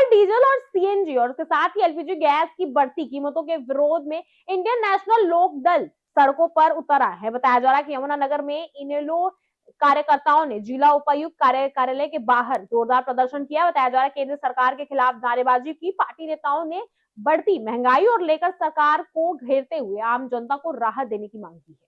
Diesel और CNG और उसके साथ ही एलपीजी गैस की बढ़ती कीमतों के विरोध में इंडियन नेशनल लोक दल सड़कों पर उतरा है। बताया जा रहा है कि यमुनानगर में इनेलो कार्यकर्ताओं ने जिला उपायुक्त कार्यालय के बाहर जोरदार प्रदर्शन किया। बताया जा रहा है केंद्र सरकार के खिलाफ नारेबाजी की। पार्टी नेताओं ने बढ़ती महंगाई और लेकर सरकार को घेरते हुए आम जनता को राहत देने की मांग की है।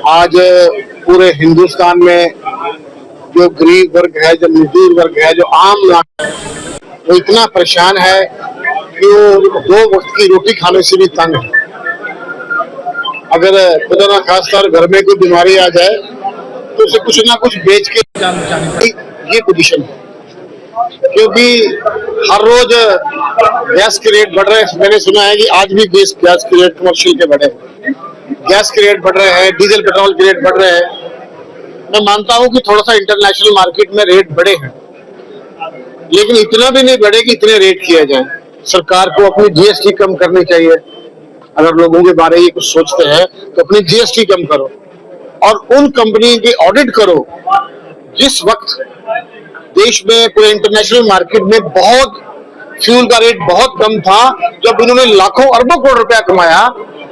आज पूरे हिंदुस्तान में जो गरीब वर्ग है, जो मजदूर वर्ग है, जो आम नागरिक है, वो इतना परेशान है कि वो 2 वक्त की रोटी खाने से भी तंग है। अगर खुदा ना खास्ता घर में कोई बीमारी आ जाए तो उसे कुछ ना कुछ बेच के ये पोजीशन है, क्योंकि हर रोज गैस के रेट बढ़ रहे हैं। मैंने सुना है कि आज भी गैस के रेट कमर्शियल के बढ़े, गैस के रेट बढ़ रहे हैं, डीजल पेट्रोल के रेट बढ़ रहे हैं। मैं मानता हूं कि थोड़ा सा इंटरनेशनल मार्केट में रेट बढ़े हैं, लेकिन इतना भी नहीं बढ़े कि इतने रेट किया जाए। सरकार को अपनी जीएसटी कम करनी चाहिए। अगर लोगों के बारे में कुछ सोचते हैं तो अपनी जीएसटी कम करो और उन कंपनी की ऑडिट करो। जिस वक्त देश में पूरे इंटरनेशनल मार्केट में बहुत फ्यूल का रेट बहुत कम था, जब उन्होंने लाखों अरबों करोड़ रुपया कमाया,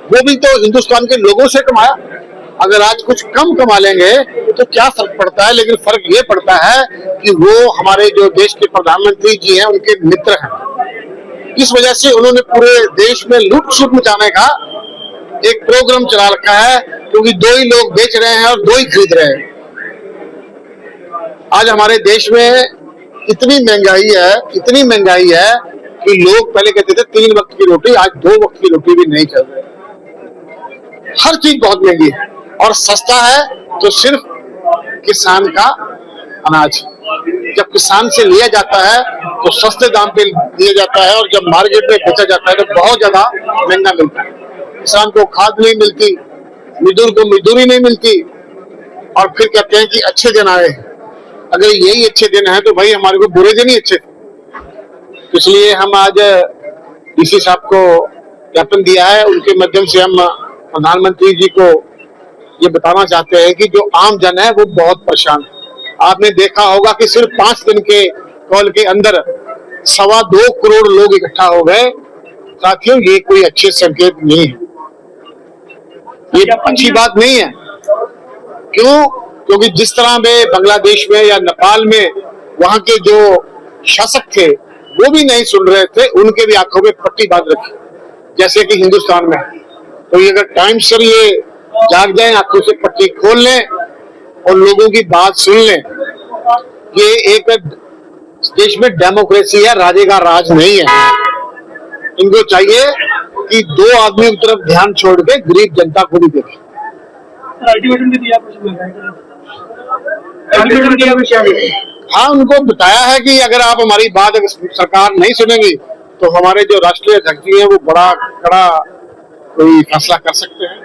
वो भी तो हिंदुस्तान के लोगों से कमाया। अगर आज कुछ कम कमा लेंगे तो क्या फर्क पड़ता है, लेकिन फर्क ये पड़ता है कि वो हमारे जो देश के प्रधानमंत्री जी हैं उनके मित्र हैं। इस वजह से उन्होंने पूरे देश में लूट छूट मचाने का एक प्रोग्राम चला रखा है, क्योंकि 2 ही लोग बेच रहे हैं और 2 ही खरीद रहे हैं। आज हमारे देश में इतनी महंगाई है कि लोग पहले कहते थे 3 वक्त की रोटी, आज 2 वक्त की रोटी भी नहीं चल रही। हर चीज बहुत महंगी है और सस्ता है तो सिर्फ किसान का अनाज। जब किसान से लिया जाता है तो सस्ते दाम पे लिया जाता है और जब मार्केट में बेचा जाता है तो बहुत ज्यादा महंगा मिलता है। किसान को खाद नहीं मिलती, मजदूर को मजदूरी नहीं मिलती, और फिर कहते हैं कि अच्छे दिन आए। अगर यही अच्छे दिन है तो भाई हमारे को बुरे दिन ही अच्छे। इसलिए हम आज डीसी साहब को ज्ञापन दिया है, उनके माध्यम से हम प्रधानमंत्री जी को ये बताना चाहते हैं कि जो आम जन है वो बहुत परेशान है। आपने देखा होगा कि सिर्फ 5 दिन के कॉल के अंदर 2.25 करोड़ लोग इकट्ठा हो गए। साथियों, ये कोई अच्छे संकेत नहीं है, ये अच्छी बात नहीं है। क्यों? क्योंकि जिस तरह में बांग्लादेश में या नेपाल में वहां के जो शासक थे वो भी नहीं सुन रहे थे, उनके भी आंखों में पट्टी बांध रखी, जैसे कि हिंदुस्तान में। तो ये अगर टाइम सर ये जाग जाए, आंखों से पट्टी खोल लें और लोगों की बात सुन लें। ये एक देश में डेमोक्रेसी है, राजे का राज नहीं है। इनको चाहिए कि 2 आदमी की तरफ ध्यान छोड़ के गरीब जनता को भी देखें। हाँ, उनको बताया है कि अगर आप हमारी बात सरकार नहीं सुनेंगी तो हमारे जो राष्ट्रीय अध्यक्ष हैं वो बड़ा कड़ा कोई फैसला कर सकते हैं।